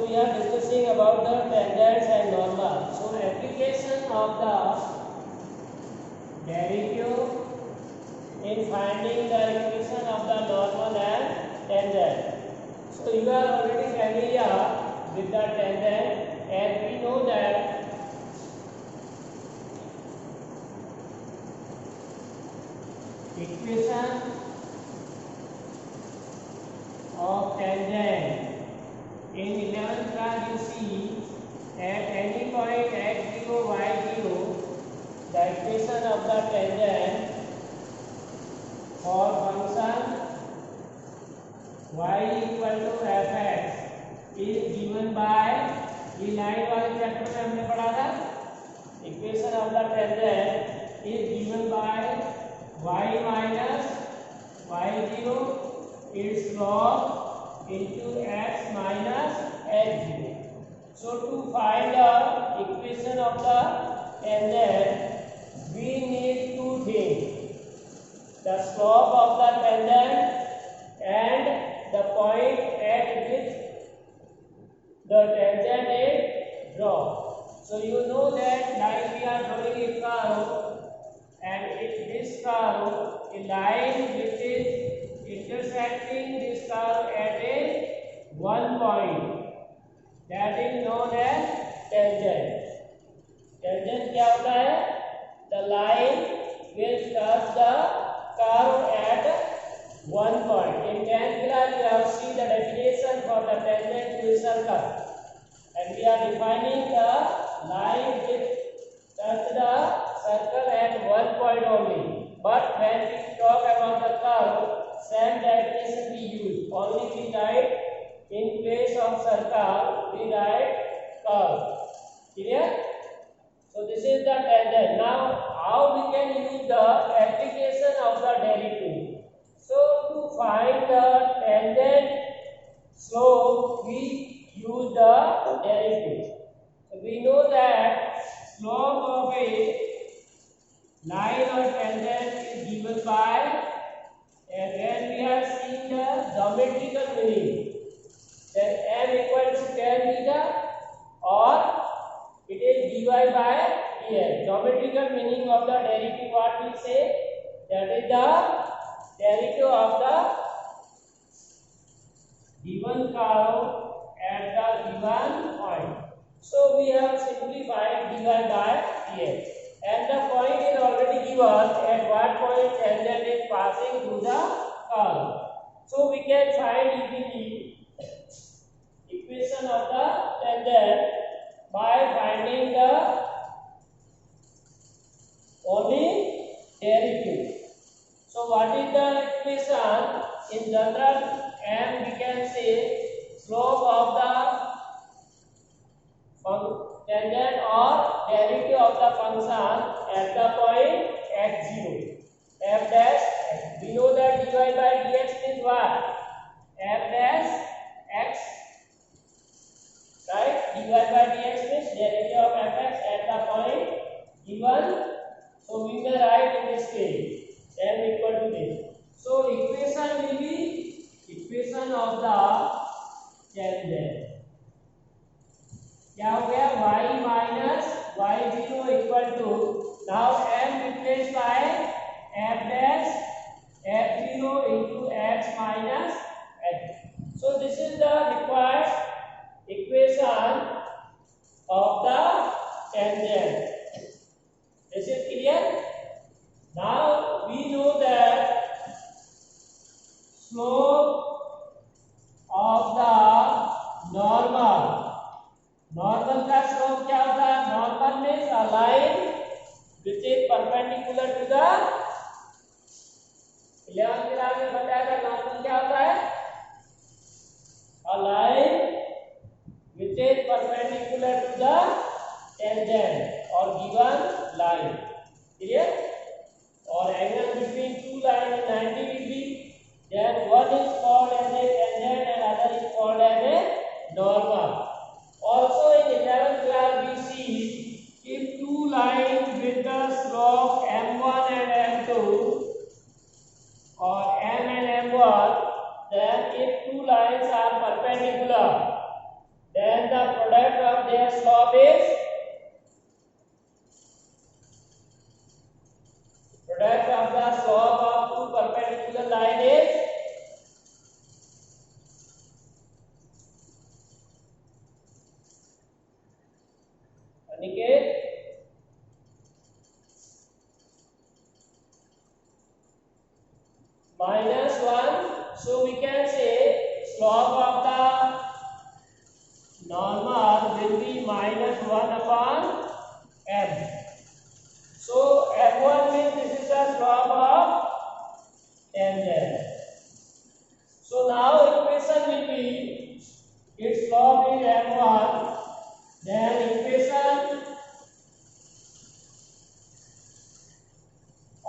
we are discussing about the tangents and normal. So application of the derivative in finding the equation of the normal and tangent. So you are already familiar with the tangent, and we know that equation of tangent in 11th class you see at any point x0 y0 the equation of the tangent for function y equal to fx is given by ये line वाले chapter में हमने पढ़ा था equation of the tangent is given by y minus y0 its log into x minus x0. So to find the equation of the tangent we need two things, the slope of the tangent and the point at which the tangent is drawn. So you know that like we are drawing a curve, and if this curve, a line which is intersecting this curve at a one point, that is known as tangent. Tangent क्या होता है? The line will touch the curve at one point. In 10th class you have seen the definition for the tangent to a circle, and we are defining the line which touch the circle at one point only. But when we talk about the curve, same definition we use. Only we write in place of circle, we write curve. Clear? So this is the tangent. Now, how we can use the application of the derivative? So to find the tangent slope, we use the derivative. So we know that slope of a line or tangent is given by, and when we are seeing the geometrical meaning, then m equal to tan theta or it is dy by dx. Geometrical meaning of the derivative, what we say, that is the derivative of the given curve at the given point. So we have simplified dy by dx. And the point is already given at what point tangent is passing through the curve. So we can find easily equation of the tangent by finding the only derivative. So what is the equation? In general, m we can say slope of the tangent or derivative of the function at the point x0, f dash x. We know that dy by dx is what? F dash x, right? Dy by dx means derivative of fx at the point given. So we may write in this case m equal to this. So equation will be equation of the tangent. क्या हो गया? y minus y0 equal to, now m replaced by f dash f0 into x minus x. So this is the required equation of the tangent. This is clear? Now we know that slope of the normal, normal का slope क्या होता है? Normal means a line which is perpendicular to the 11th class में बताया था normal क्या होता है? A line which is perpendicular to the tangent or given line. Clear? Or angle between two lines is 90 degree, then one is called as a tangent and other is called as a normal. Also in 11th class we see if two lines with the slope m1 and m2 or m and m1, then if two lines are perpendicular, then minus 1. So we can say slope of the normal will be minus 1 upon m. So m1 means this is the slope of tangent. So now equation will be its slope is m1, then equation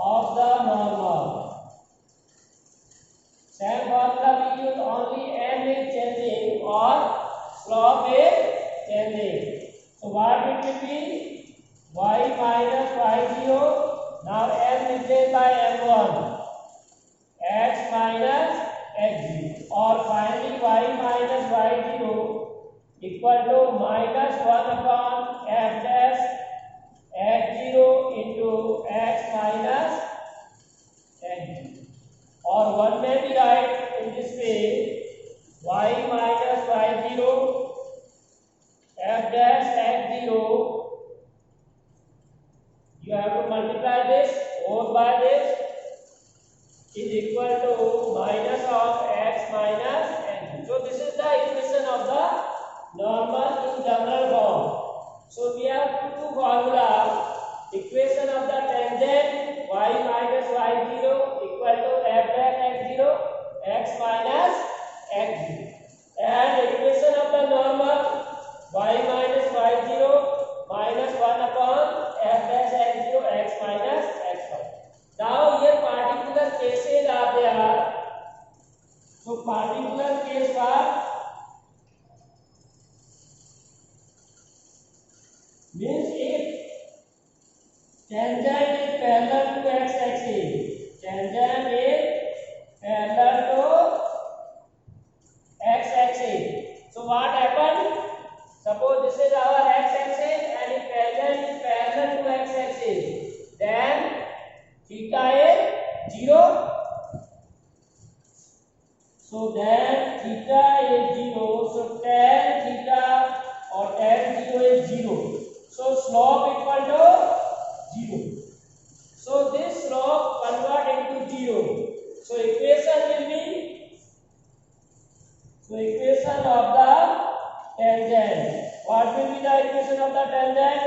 of the normal. Same formula we use, only m is changing or slope is changing. So what it will be? Y minus y0. Now m replaced by m1. X minus x0. Or finally y minus y0 equal to minus 1 upon f dash x0 into x minus x0. Or one may be right in this way, y minus y0 f dash x0, you have to multiply this both by this, is equal to minus of x minus x0. So this is the equation of the normal in general form. So we have two formulas. Equation of the tangent y minus y0 equal to f dash x0 x minus x0, and equation of the normal y minus y0 minus 1 upon f dash x0 x minus x1. Now here particular cases are there. So particular case for means if tangent is parallel to x axis, tangent is parallel to x axis. So what happened? Suppose this is our x axis and if tangent is parallel to x axis, then theta is 0. So then theta is 0. So tan theta or tan 0 is 0. So slope equal to 0. So this slope convert into 0. So equation will be, so equation of the tangent. What will be the equation of the tangent?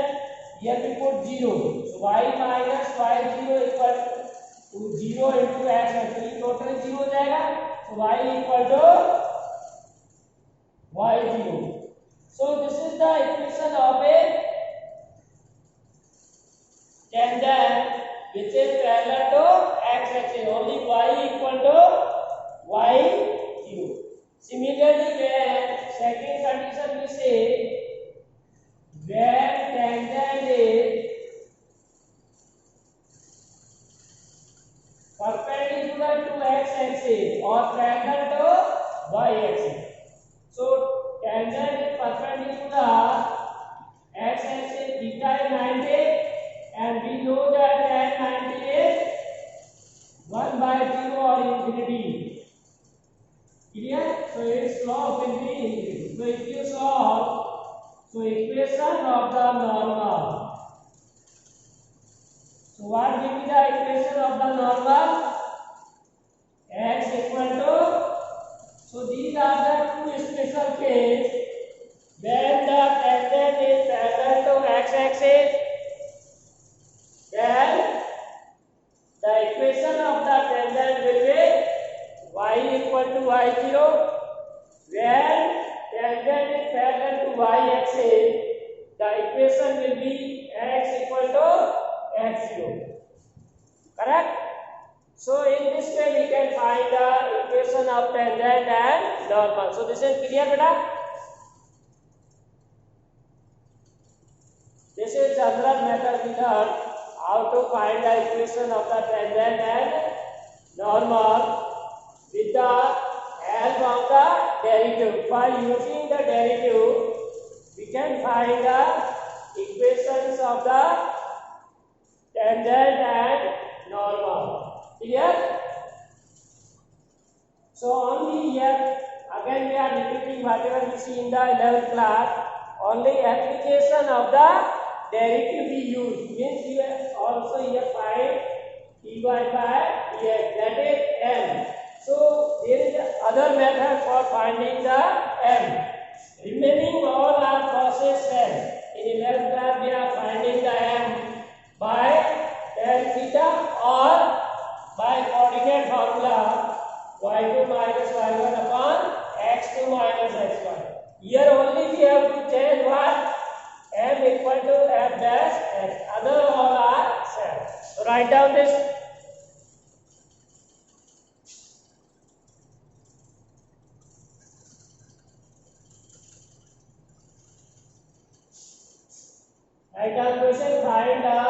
Here we put 0. So y minus y0 equal to 0 into x. So total 0 हो जाएगा. So y equal to y0. So this is the equation of a tangent which is parallel to x axis. Only y equal to y0. Similarly, when second condition we say when tangent is perpendicular to x axis or parallel to y axis. So tangent is perpendicular x axis, theta is 90, and we know that tan 90 is 1 by 0 or infinity. Clear? So its slope will be infinity. So if you solve, so equation of the normal. So what will be the equation of the normal? X equal to, so these are the two special cases when the tangent is parallel to x axis, then the equation of the tangent will be y equal to y0. When tangent is parallel to y axis, the equation will be x equal to x0. Correct? So in this way we can find the equation of tangent and normal. So this is clear, beta? This is general method we learned how to find the equation of the tangent and normal with the help of the derivative. By using the derivative, we can find the equations of the tangent and normal. Clear? So only here again we are repeating whatever we see in the 11th class. Only application of the derivative we use. Means we also here find dy by dx, that is m. So there is other method for finding the m. Remaining all are process m. In 11th class we are finding the m by tan theta or by coordinate formula y2 minus y1 upon x2 minus x1. Here only we have to change what? M equal to f dash x. Other all are same. So write down this. Write down question. Find the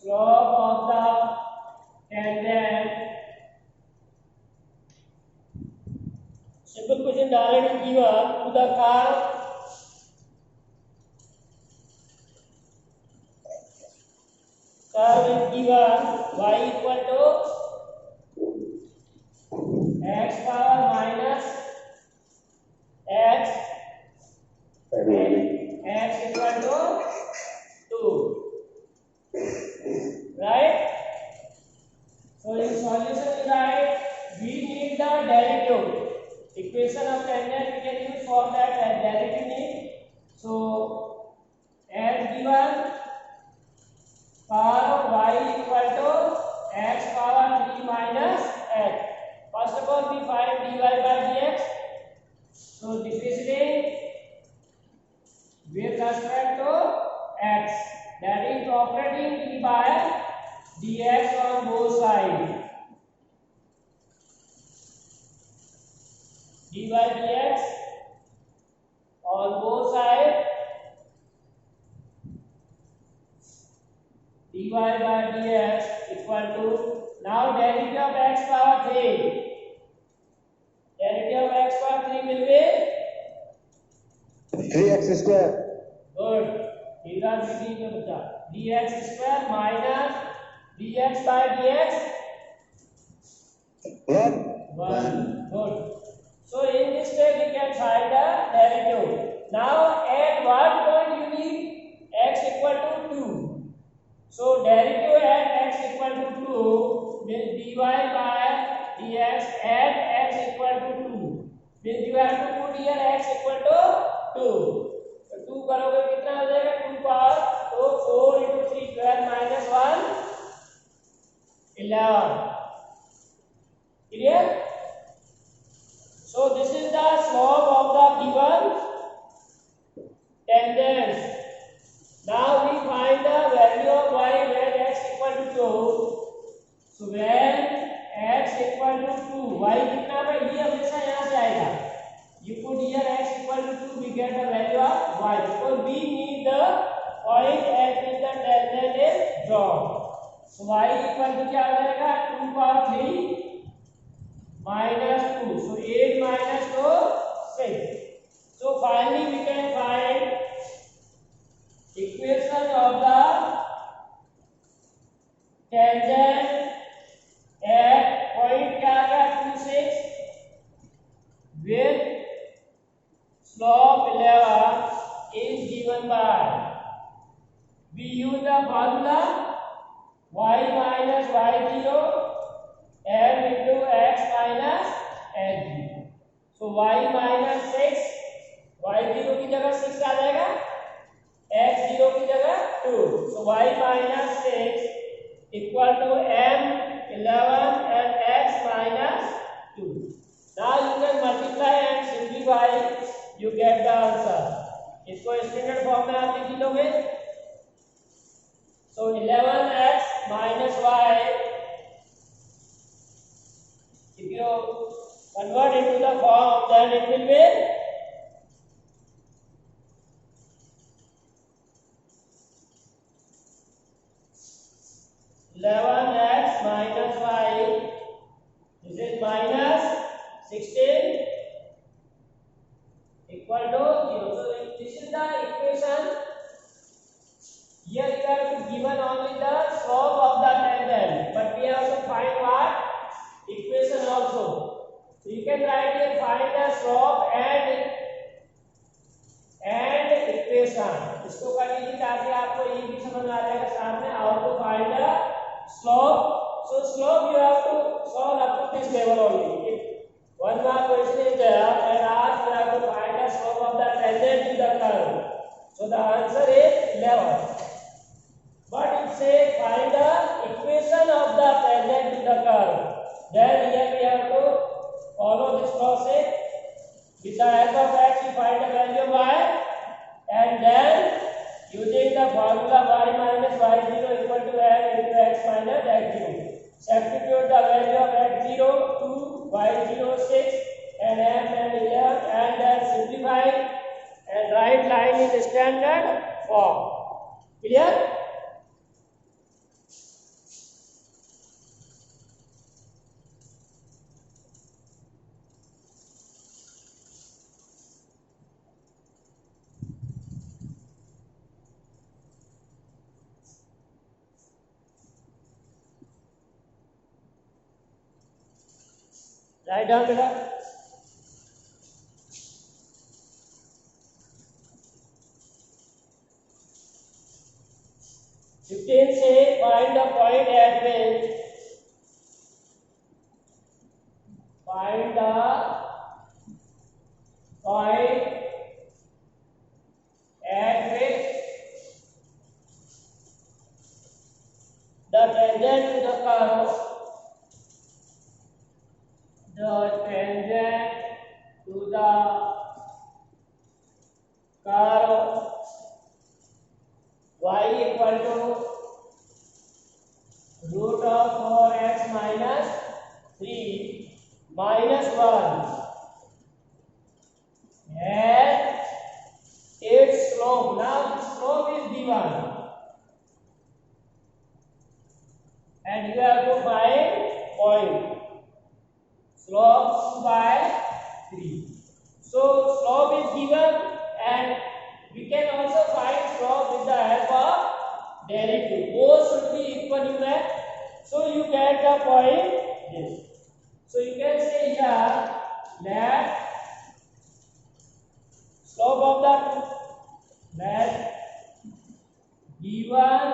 slope of the tangent. Simple question already given to the curve. Curve is given y equal to x power minus x and x equal to 2. Right? So in solution we write we need the derivative. Equation of tangent we can use for that derivative need. So as given power y equal to x power 3 minus x. First of all we find dy by dx. So differentiating with respect to x, that is operating d by dx on both sides. D by dx on both sides. Dy by dx equal to, now derivative of x power 3. Derivative of x power 3 will be 3x square. Good. dx square minus dx by dx 1. Good. So in this way we can find the derivative. Now at what point you need x equal to 2. So derivative at x equal to 2 will dy by dx at x equal to 2. Means you have to put here x equal to 2. तो 2 करोगे कितना हो जाएगा? 2 power, तो 4 into 3 square minus 1 11. Clear? So this is the slope of the given tangent. Now we find the value of y when x equal to 2. So when x equal to 2, y कितना है? ये हमेशा यहाँ से आएगा. You put here x equal to 2, we get the value of y. So we need the point at which the tangent is drawn. So y equal to क्या हो जाएगा? 2 power 3 minus 2. So 8 minus 2, 6. So finally we can find equation of the tangent at point क्या आएगा? 2 6 with slope 11 is given by, we use the formula y minus y0 m into x minus h0. So y minus 6, y0 की जगह 6 आ जाएगा, x0 की जगह 2. So y minus 6 equal to m 11 and x minus 2. Now you can multiply and simplify, you get the answer. इसको standard form में आप लिख लोगे. So 11x minus y, if you convert into the form, then it will be 11x minus y, this is minus 16 equal to 0. So this is the equation. Here you have given only the slope of the tangent, but we have to find what? Equation also. So you can write here find the slope and equation. इसको कर लीजिए ताकि आपको ये भी समझ आ जाएगा सामने। How to find the slope. So slope you have to solve up to this level only. If one more question is there and asked you have to find the slope of the tangent to the curve. So the answer is 11. But it says find the equation of the tangent to the curve. Then here we have to follow this process. With the help of x we find the value of y, and then using the formula y minus y0 equal to m into x minus x0. Substitute the value of x0 to y0 6 and m and here, and then simplify and write line in standard form. Clear? Write down beta. Say find the point at which find the point at which the tangent to the curve, the tangent to the curve y equal to root of 4x minus 3 minus 1 and its slope. Now the slope is given and you have to find point. Slope 2 by 3. So slope is given and we can also find slope with the help of derivative. Both should be equal in that. So you get the point this. So you can say here that slope of the that given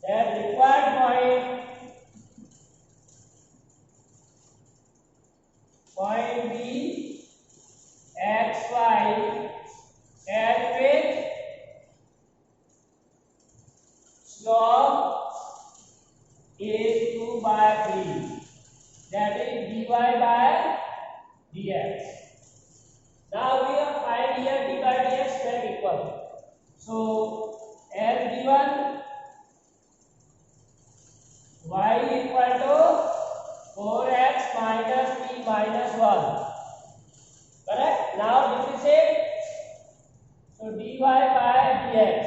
that required point B xy at which slope is 2 by 3, that is dy by dx. Now we have find here dy by dx make equal. So L given y equal to 4x minus t minus 1. Correct? Now differentiate. So dy by dx.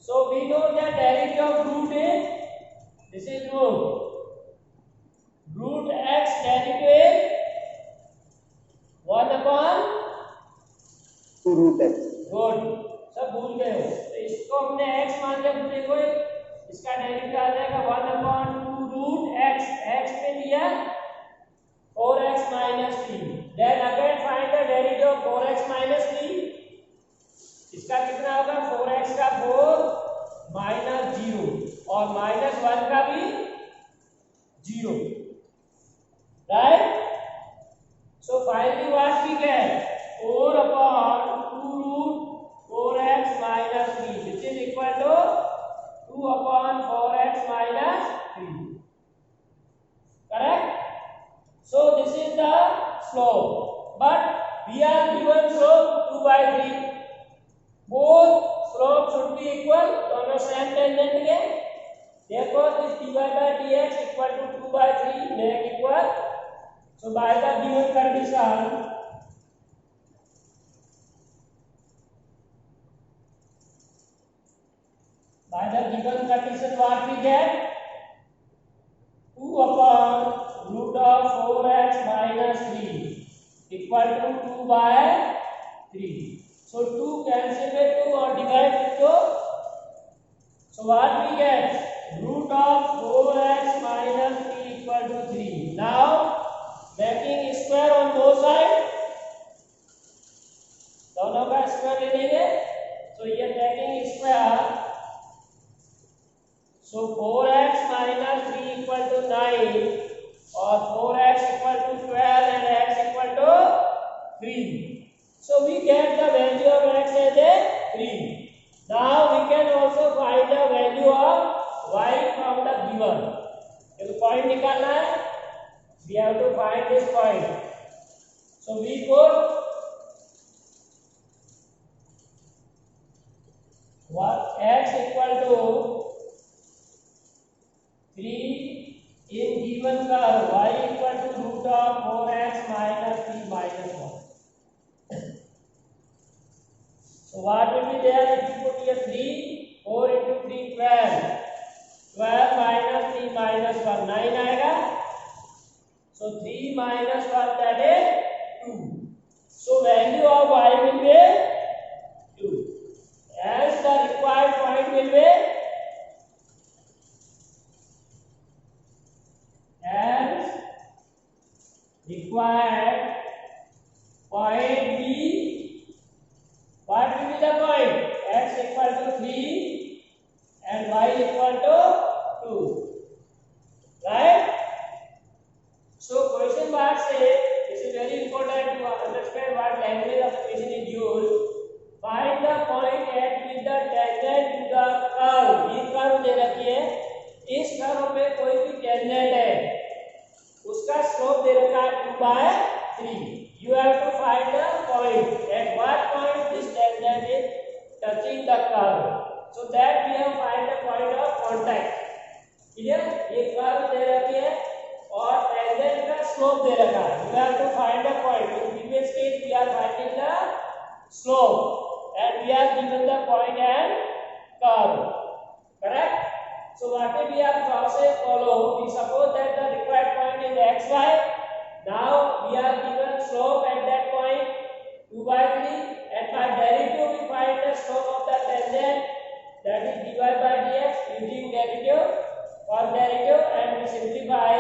So we know that derivative of root is, this is root. Root x derivative is 1 upon 2 root x. Good, सब भूल गए हो। तो इसको हमने x मान लिया, तो देखो इसका डेरिवेटिव आ जाएगा 1 upon 2 root x, x पे लिया 4x minus 3. Then again find the derivative of 4x minus 3. इसका कितना होगा? 4x का 4 minus 0 और minus 1 का भी 0. Right? So finally what we get? 4 upon 2 root 4x minus 3, which is equal to 2 upon 4x minus 3. Correct? So this is the slope. But we are given slope 2 by 3. Both slope should be equal. दोनों same tangent के. Therefore this dy by dx equal to 2 by 3 make equal. So by the given condition, what we get? 2 upon root of 4x minus 3 equal to 2 by 3. So 2 cancel with 2 or divide with 2. So what we get? Root of 4x minus 3 equal to 3. Now making square square on both side, दोनों का square ले लेंगे, तो ये taking square, so 4x minus 3 equal to 9 और 4x equal to 12 and x equal to 3. So we get the value of x as a 3. Now we can also find the value of y from the given. एक point निकालना है, we have to find this point. So we put what x equal to 3 in given curve, y equal to root of 4x minus 3 minus 1. So what will be there if you put here 3, 4 into 3, 12. 12 minus 3 minus 1, 9 आएगा. So 3 minus 1, that is 2. So value of y will be 2. As the required point will be required point B. What will be the point? X equal to 3 and y equal to 2. Right? So question mark says, this is very important to understand what language of the question is used. Find the point at which the tangent to the curve. ये curve दे रखी है, इस curve में कोई भी tangent है, उसका slope दे रखा है 2/3. You have to find the point at what point this tangent is touching the curve, so that we have find the point of contact. Clear? ये कर्व दे रखी है और टेंजेंट का स्लोप दे रखा है. You have to find the point. In previous case we are finding the slope and we are given the point and curve. Correct? So what if we have process follow? We suppose that the required point is xy. Now we are given slope at that point 2/3, and by derivative we find the slope of the tangent, that is dy by dx using derivative or derivative, and we simplify,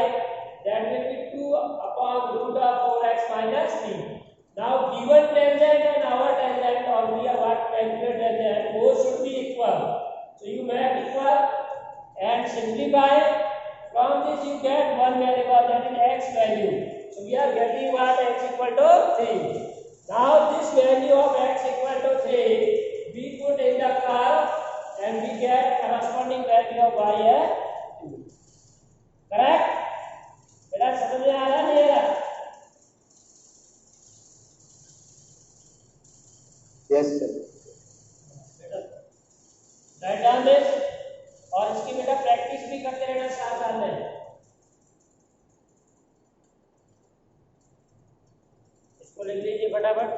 that will be 2 upon root of 4x minus 3. Now given tangent and our tangent, or we are what calculate tangent, both should be equal. So you make equal and simplify. From this you get one variable, that is x value. So we are getting what? X equal to 3. Now this value of x equal to 3 we put in the curve and we get corresponding value of y as 2. Correct? बेटा समझ में आ रहा नहीं आ रहा? Yes, sir. Write down this, और इसकी बेटा practice भी करते रहना साथ साथ में. इसको लिख लीजिए फटाफट.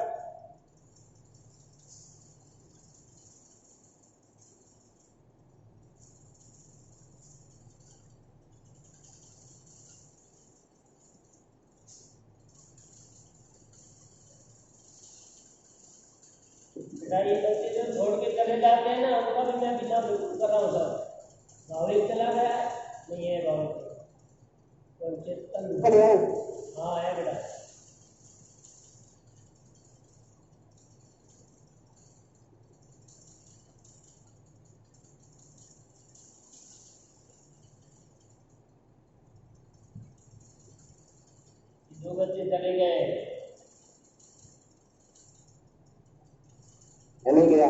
बेटा ये सब चीजें छोड़ के चले जाते हैं ना, उनका भी मैं बिना बिल्कुल कर रहा हूँ सर. भाविक चला गया नहीं है, भाविक चेतन, हाँ है बेटा. दो बच्चे चले गए. नहीं गया.